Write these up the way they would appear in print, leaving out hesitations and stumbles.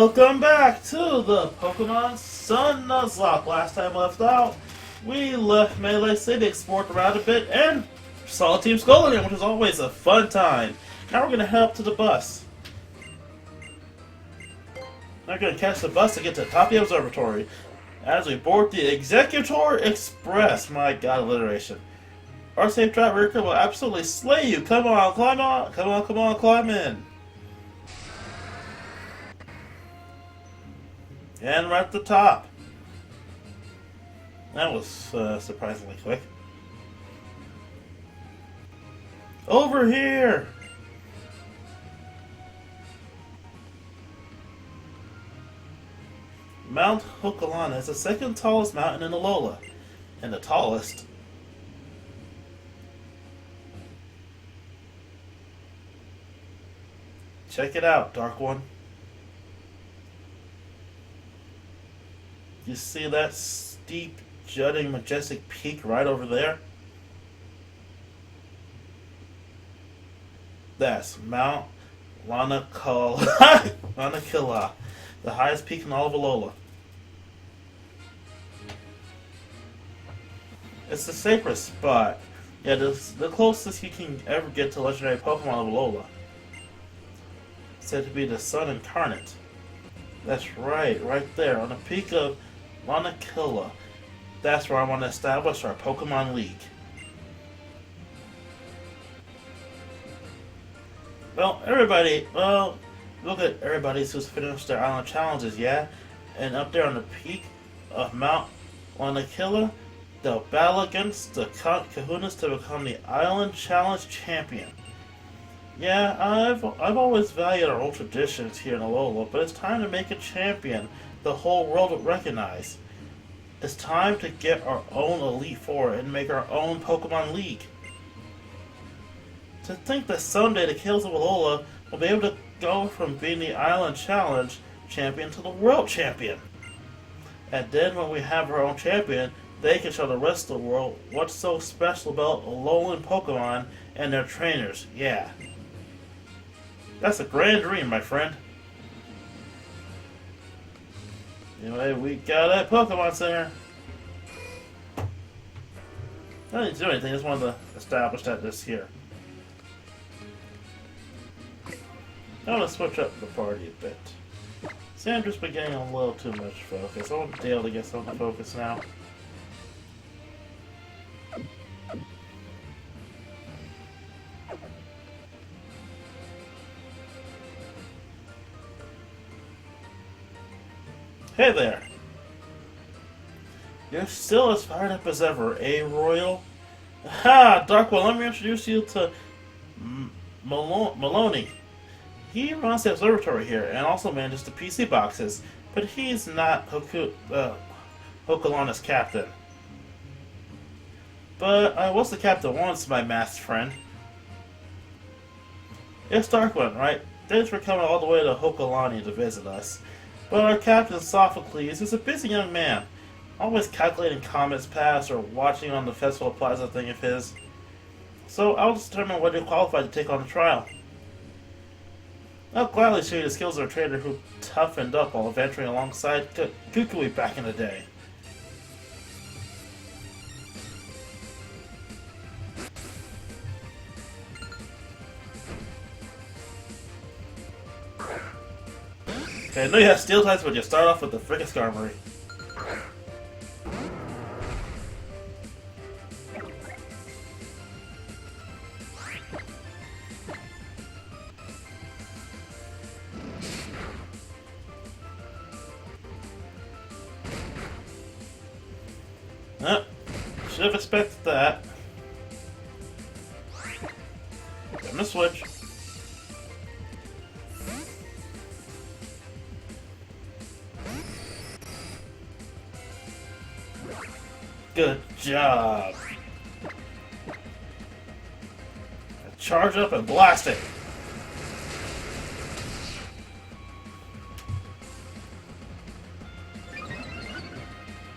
Welcome back to the Pokemon Sun Nuzlocke. Last time left out, we left Melee City, explored around a bit, and saw Team Skullagrim, which was always a fun time. Now we're going to head up to the bus. Now we're going to catch the bus to get to the top of the observatory as we board the Executor Express. My god, alliteration. Our safe driver will absolutely slay you. Come on, climb on. Come on, climb in. And we're at the top. That was surprisingly quick. Over here! Mount Hokalana is the second tallest mountain in Alola, and the tallest. Check it out, Dark One. You see that steep, jutting, majestic peak right over there? That's Mount Lanakila, the highest peak in all of Alola. It's the safest spot. Yeah, it's the closest you can ever get to legendary Pokemon of Alola. Said to be the Sun Incarnate. That's right there, on the peak of Lanakila. That's where I want to establish our Pokemon League. Well, look at everybody who's finished their island challenges, yeah? And up there on the peak of Mount Lanakila, they'll battle against the Kahunas to become the Island Challenge Champion. Yeah, I've always valued our old traditions here in Alola, but it's time to make a champion the whole world will recognize. It's time to get our own Elite Four and make our own Pokemon League. To think that someday the Kales of Alola will be able to go from being the Island Challenge Champion to the World Champion. And then when we have our own champion, they can show the rest of the world what's so special about Alolan Pokemon and their trainers. Yeah. That's a grand dream, my friend. Anyway, we got a Pokemon Center. I didn't do anything, I just wanted to establish that this here. I want to switch up the party a bit. See, I've just been getting a little too much focus. I want Dale to get some focus now. Hey there! You're still as fired up as ever, eh, Royal? Ha! Dark One, let me introduce you to Maloney. He runs the observatory here and also manages the PC boxes, but he's not Hokalana's captain. But I was the captain once, my masked friend. It's Dark One, right? Thanks for coming all the way to Hokalani to visit us. But our captain, Sophocles, is a busy young man, always calculating comets past or watching on the Festival Plaza thing of his. So I'll determine whether you're qualified to take on the trial. I'll gladly show you the skills of a trainer who toughened up while adventuring alongside Kukui back in the day. Okay, I know you have steel types, but you start off with the frickin' Skarmory. Should have expected that. I'm gonna switch. Good job. Charge up and blast it.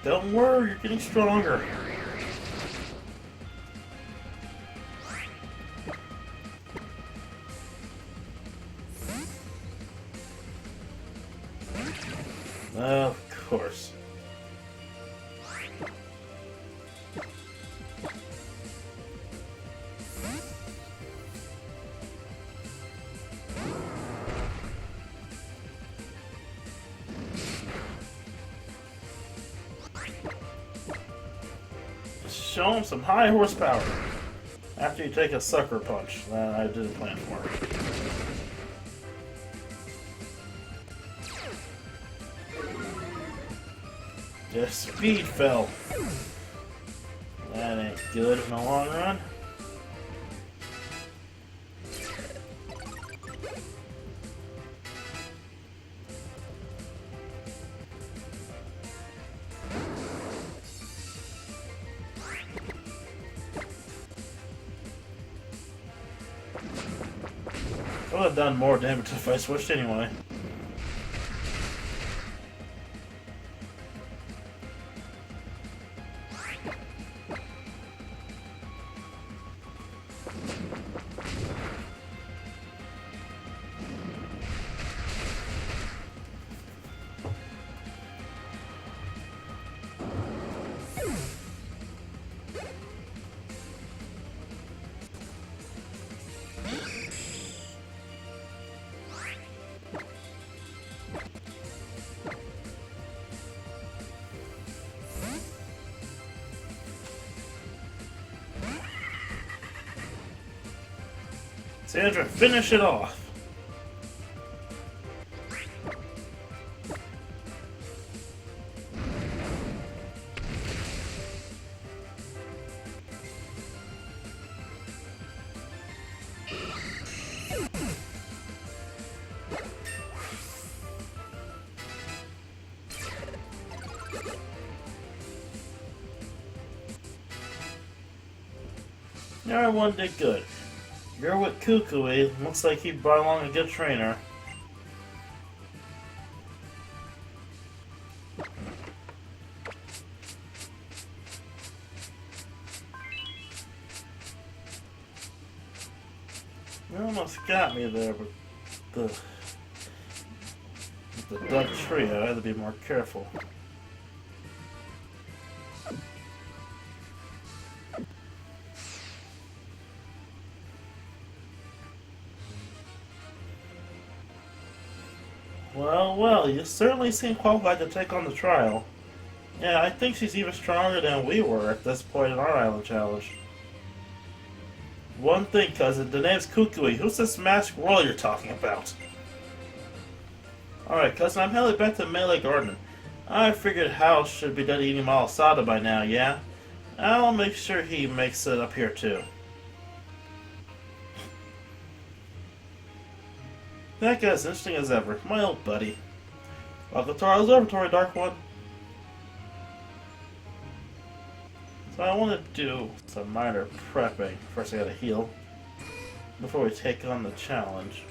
Don't worry, you're getting stronger. Of course. Show him some high horsepower. After you take a sucker punch that I didn't plan for. Their speed fell. That ain't good in the long run. I would have done more damage if I switched anyway. Sandra, finish it off. Everyone did good. You're with Kukui. Looks like he brought along a good trainer. You almost got me there, but the duck trio, I had to be more careful. Well, you certainly seem qualified to take on the trial. Yeah, I think she's even stronger than we were at this point in our island challenge. One thing, cousin, the name's Kukui. Who's this masked roll you're talking about? Alright, cousin, I'm headed back to Melee Garden. I figured Hal should be done eating malasada by now, yeah? I'll make sure he makes it up here too. That guy's interesting as ever. My old buddy. Welcome to our observatory, Dark One. So I want to do some minor prepping. First I gotta heal. Before we take on the challenge.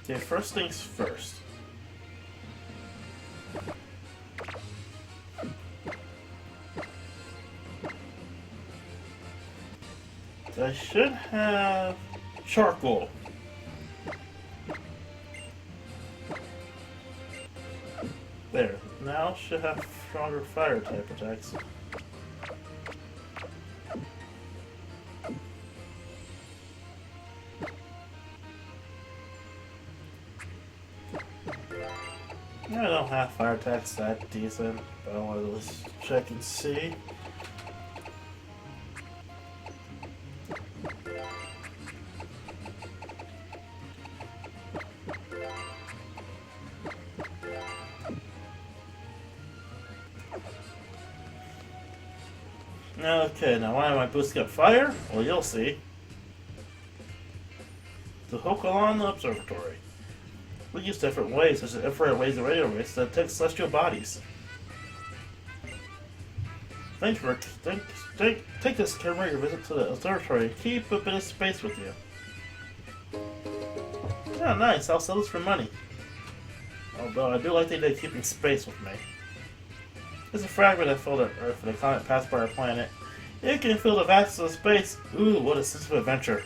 Okay, first things first. I should have charcoal. There. Now should have stronger fire type attacks. I don't have fire attacks that decent, but I want to just check and see. Okay, now why am I boosting up fire? Well, you'll see. To hook along the observatory. We use different ways, such as infrared waves and radio waves, that detect celestial bodies. Thanks for take this camera your visit to the observatory and keep a bit of space with you. Yeah, nice. I'll sell this for money. Although I do like the idea of keeping space with me. There's a fragment that filled the Earth when the comet passed by our planet. It can fill the vastness of space. Ooh, what a sense of adventure.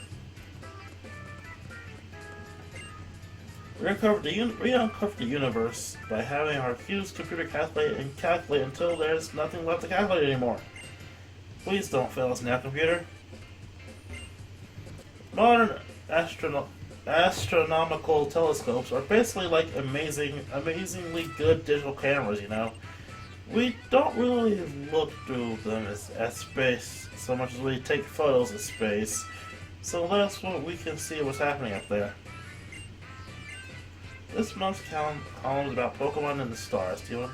We uncovered the universe by having our huge computer calculate and calculate until there's nothing left to calculate anymore. Please don't fail us now, computer. Modern astronomical telescopes are basically like amazingly good digital cameras, you know. We don't really look through them at space so much as we take photos of space. So that's what we can see what's happening up there. This month's column is about Pokemon and the stars. Do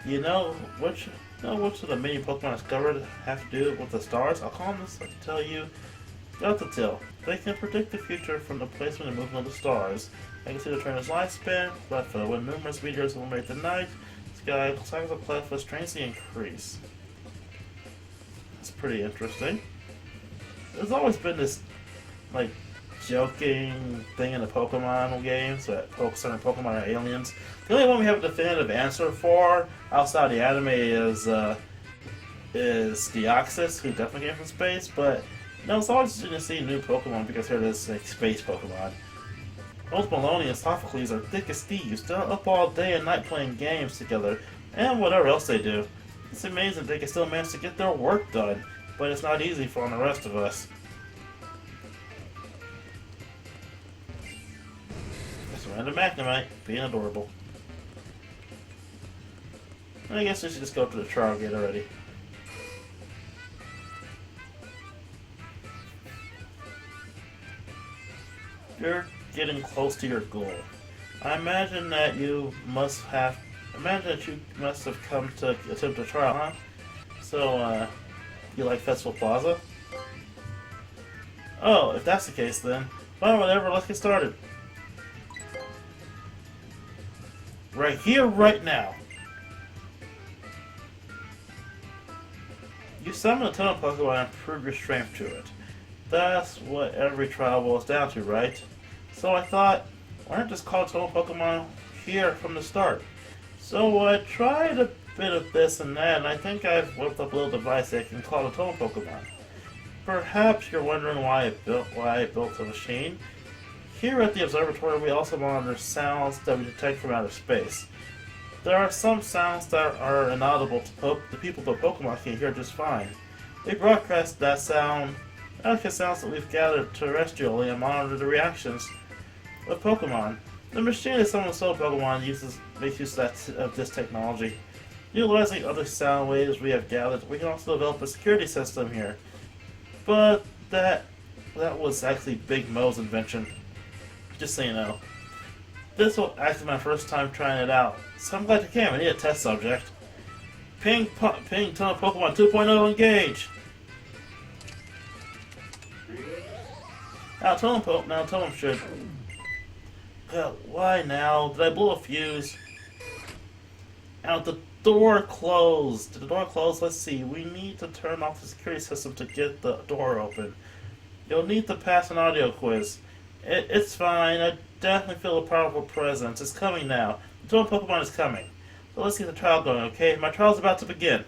you know which of the many Pokemon discovered have to do with the stars? I'll call them to tell you about the tale. They can predict the future from the placement and movement of the stars. They can see the trainer's lifespan, but when numerous meteors illuminate the night sky, the size of cloud strangely increase. That's pretty interesting. There's always been this, like, joking thing in the Pokemon games that certain Pokemon are aliens. The only one we have a definitive answer for outside the anime is Deoxys, who definitely came from space. But no, it's always interesting to see new Pokemon because they're this like space Pokemon. Both Maloney and Sophocles are thick as thieves. They're up all day and night playing games together and whatever else they do. It's amazing they can still manage to get their work done, but it's not easy for the rest of us. Random Magnemite, being adorable. I guess we should just go to the trial gate already. You're getting close to your goal. I imagine that you must have come to attempt a trial, huh? So, you like Festival Plaza? Oh, if that's the case then, well, whatever, let's get started. Right here, right now. You summon a ton of Pokemon and prove your strength to it. That's what every trial boils down to, right? So I thought, why not just call total Pokemon here from the start? So I tried a bit of this and that, and I think I've whipped up a little device that can call a total Pokemon. Perhaps you're wondering why I built a machine. Here at the observatory, we also monitor sounds that we detect from outer space. There are some sounds that are inaudible to the people, but Pokemon can hear just fine. We broadcast that sounds that we've gathered terrestrially and monitor the reactions of Pokemon. The machine that summons solo Pokemon makes use of this technology. Utilizing other sound waves we have gathered, we can also develop a security system here. But that was actually Big Mo's invention. Just so you know. This will actually be my first time trying it out, so I'm glad you came. I need a test subject. Ping ton of Pokemon 2.0 engage! Now tell him should. Why now? Did I blow a fuse? Out the door closed. Did the door close? Let's see. We need to turn off the security system to get the door open. You'll need to pass an audio quiz. It's fine. I definitely feel a powerful presence. It's coming now. The total Pokemon is coming. So let's get the trial going, okay? My trial's about to begin.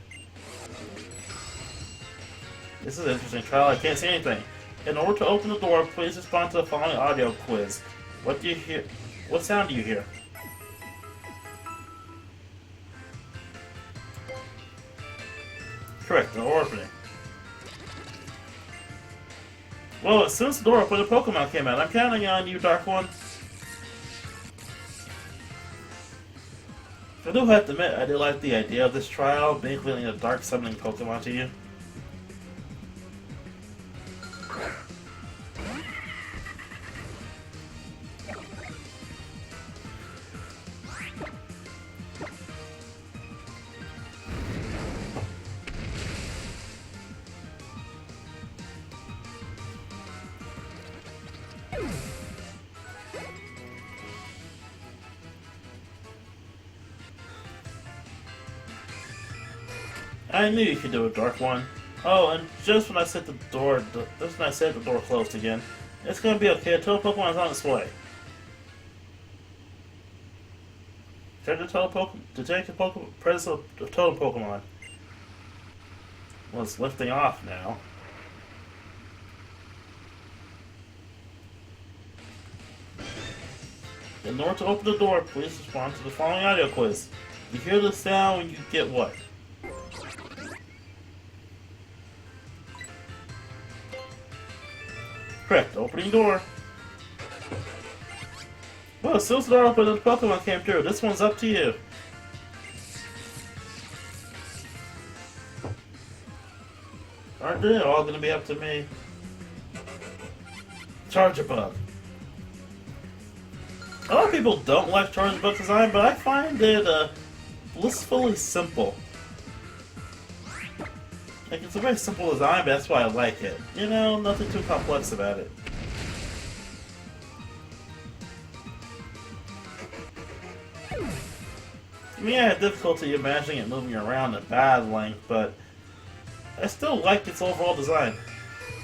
This is an interesting trial. I can't see anything. In order to open the door, please respond to the following audio quiz. What do you hear? What sound do you hear? Correct, the door opening. Well, as soon as the door opened, the Pokemon came out. I'm counting on you, Dark One. I do have to admit, I do like the idea of this trial, being a dark summoning Pokemon to you. I knew you could do it, Dark One. Oh, and just when I said the door closed again. It's gonna be okay. A total Pokemon is on its way. Check the detect the presence of totem Pokemon. Well, it's lifting off now. In order to open the door, please respond to the following audio quiz. You hear the sound when you get what? Correct. Opening door. Well, as soon as the door opened and the Pokemon came through, this one's up to you. Aren't they all gonna be up to me? Charger Bug. A lot of people don't like Charger Bug design, but I find it blissfully simple. Like, it's a very simple design, but that's why I like it. You know, nothing too complex about it. I mean, I had difficulty imagining it moving around and battling, but I still like its overall design.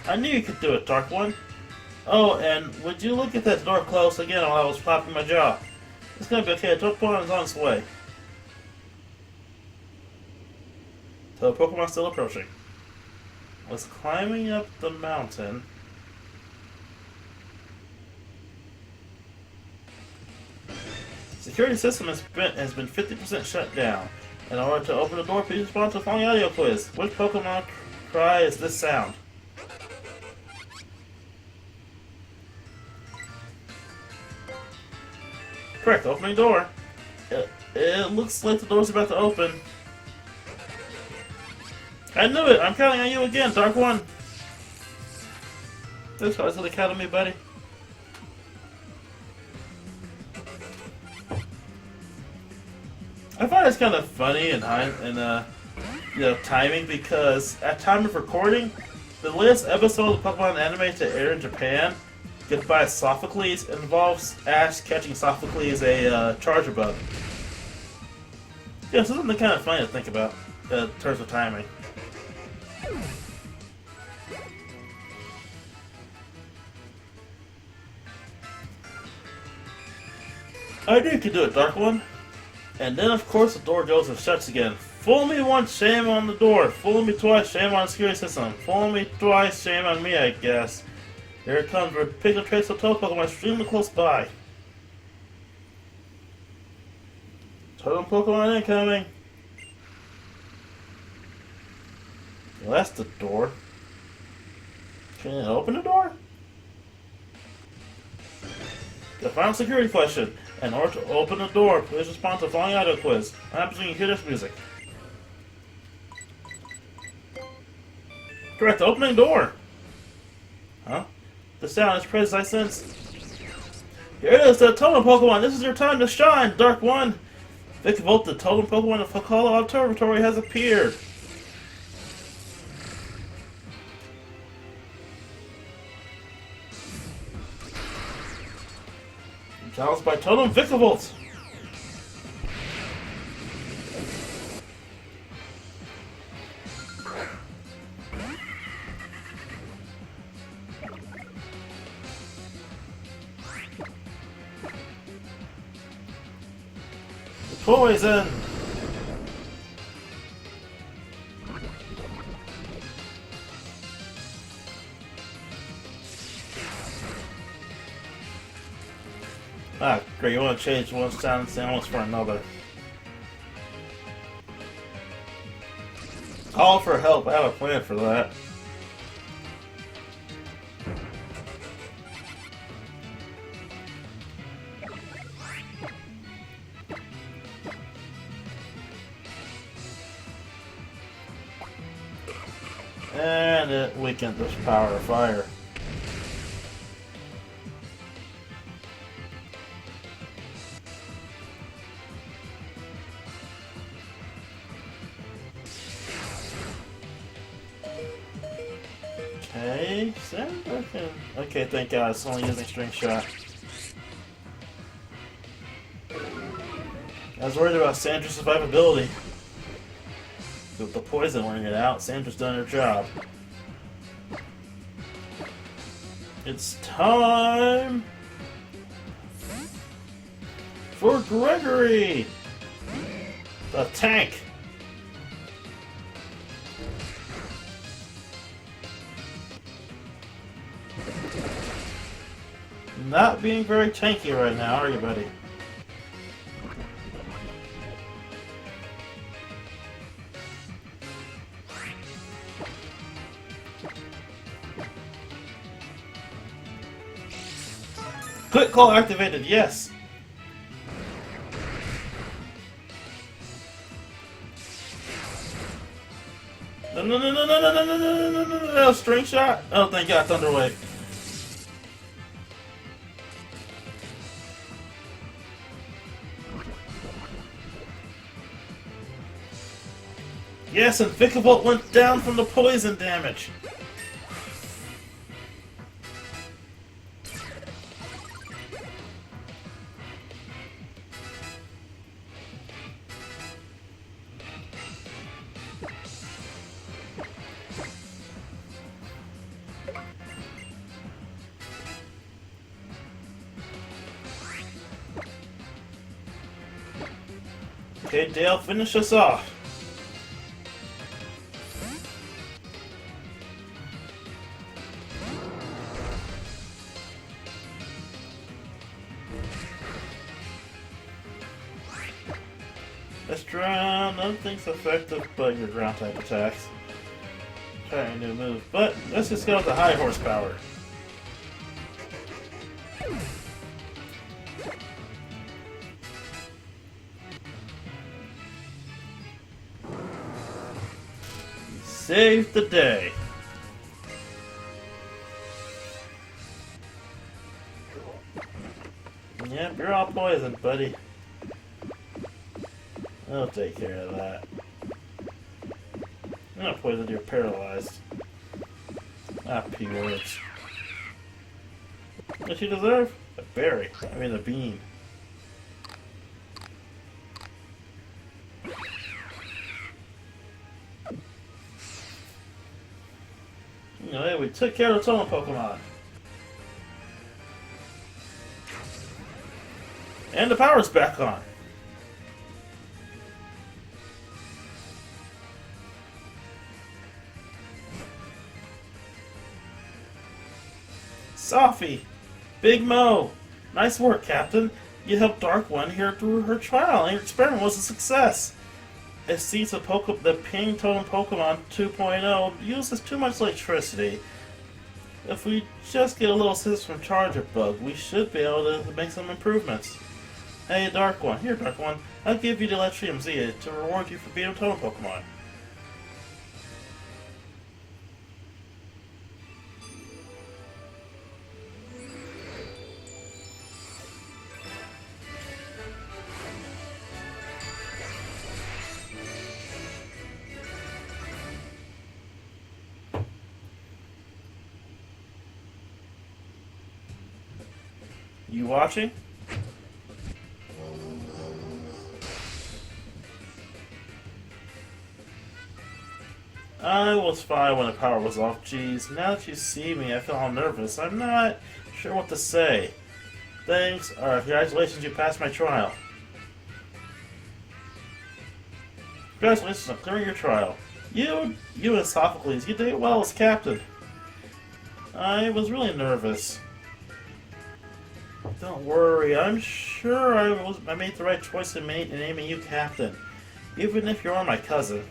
I knew you could do it, Dark One. Oh, and would you look at that door close again while I was popping my jaw? It's gonna be okay, Dark One is on its way. So the Pokemon's still approaching. Was climbing up the mountain. Security system has been 50% shut down. In order to open the door, please respond to the following audio quiz. Which Pokemon cry is this sound? Correct, opening door. It looks like the door's about to open. I knew it! I'm counting on you again, Dark One! This guy's gonna count on me, buddy. I find it's kind of funny and you know, timing, because at time of recording, the latest episode of the Pokemon anime to air in Japan, Goodbye Sophocles, involves Ash catching Sophocles a Charger Bug. Yeah, so something kind of funny to think about in terms of timing. I knew you could do it, Dark One. And then, of course, the door goes and shuts again. Fool me once, shame on the door. Fool me twice, shame on the security system. Fool me twice, shame on me, I guess. Here it comes, we're picking a trace of Totem Pokemon extremely close by. Totem Pokemon incoming. Well, that's the door. Can it open the door? The final security question. In order to open the door, please respond to the following audio quiz. What happens when you hear this music? Correct, opening door! Huh? The sound is present, I sense. Here it is, the Totem Pokemon! This is your time to shine, Dark One! Vikavolt, the Totem Pokemon of Fakala Observatory, has appeared! Challenged by Totem Vikavolt! Poison! Ah, great, you want to change one sound almost for another. Call for help, I have a plan for that. And it weakened this power of fire. Okay, okay, thank God, it's only using String Shot. I was worried about Sandra's survivability. With the poison wearing it out, Sandra's done her job. It's time for Gregory! The tank! Not being very tanky right now, are you, buddy? Quick call activated, yes! No, no, no, no, no, no, no, no, no, no, no, no, string shot? Oh, thank God, Thunder Wave. Yes, and Vikavolt went down from the poison damage. Okay, Dale, finish us off. Let's drown. Nothing's effective but your ground type attacks. Try a new move, but let's just go with the high horsepower. Save the day. Yep, you're all poisoned, buddy. I'll take care of that. I'm not poisoned, you're paralyzed. Ah, P-words. What you deserve? A berry. I mean a bean. You know, hey, we took care of the totem Pokemon. And the power's back on. Sophie! Big Mo! Nice work, Captain. You helped Dark One here through her trial, and your experiment was a success. It seems the Ping Totem Pokemon 2.0 uses too much electricity. If we just get a little assist from Charger Bug, we should be able to make some improvements. Hey, Dark One. Here, Dark One. I'll give you the Electrium Z to reward you for beating Totem Pokemon. You watching? I was fine when the power was off. Geez, now that you see me, I feel all nervous. I'm not sure what to say. Thanks. Congratulations, you passed my trial. Congratulations on clearing your trial. You and Sophocles, you did well as captain. I was really nervous. Don't worry, I'm sure I made the right choice in naming you captain, even if you are my cousin.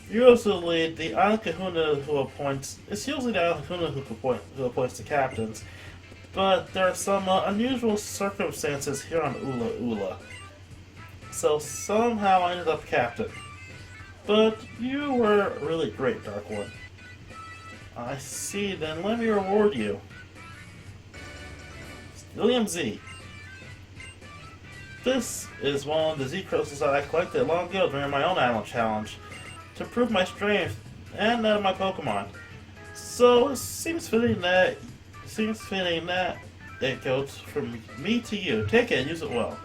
Usually, the Island Kahuna who appoints. It's usually the Island Kahuna who appoints the captains, but there are some unusual circumstances here on Ula Ula. So somehow I ended up captain. But you were really great, Dark One. I see, then let me reward you. William Z. This is one of the Z crystals that I collected long ago during my own island challenge to prove my strength and that of my Pokemon. So it seems fitting that it goes from me to you. Take it and use it well.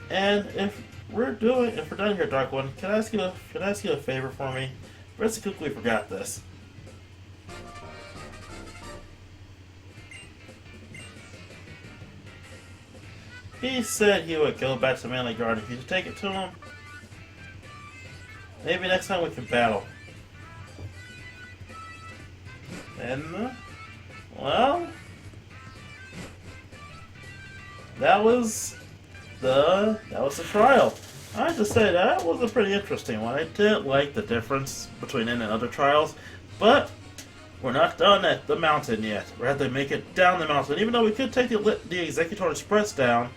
And if we're done here, Dark One, can I ask you a favor for me? Rest quickly forgot this. He said he would go back to Manly Garden if you could take it to him. Maybe next time we can battle. And, well, that was the trial. I have to say that was a pretty interesting one. I did like the difference between it and other trials, but we're not done at the mountain yet. We have to make it down the mountain. Even though we could take the Executor Express down,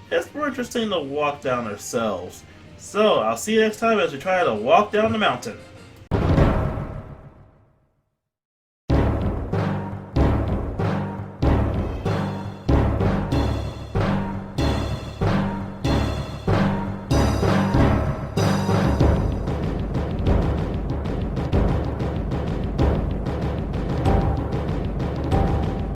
it's more interesting to walk down ourselves. So, I'll see you next time as we try to walk down the mountain.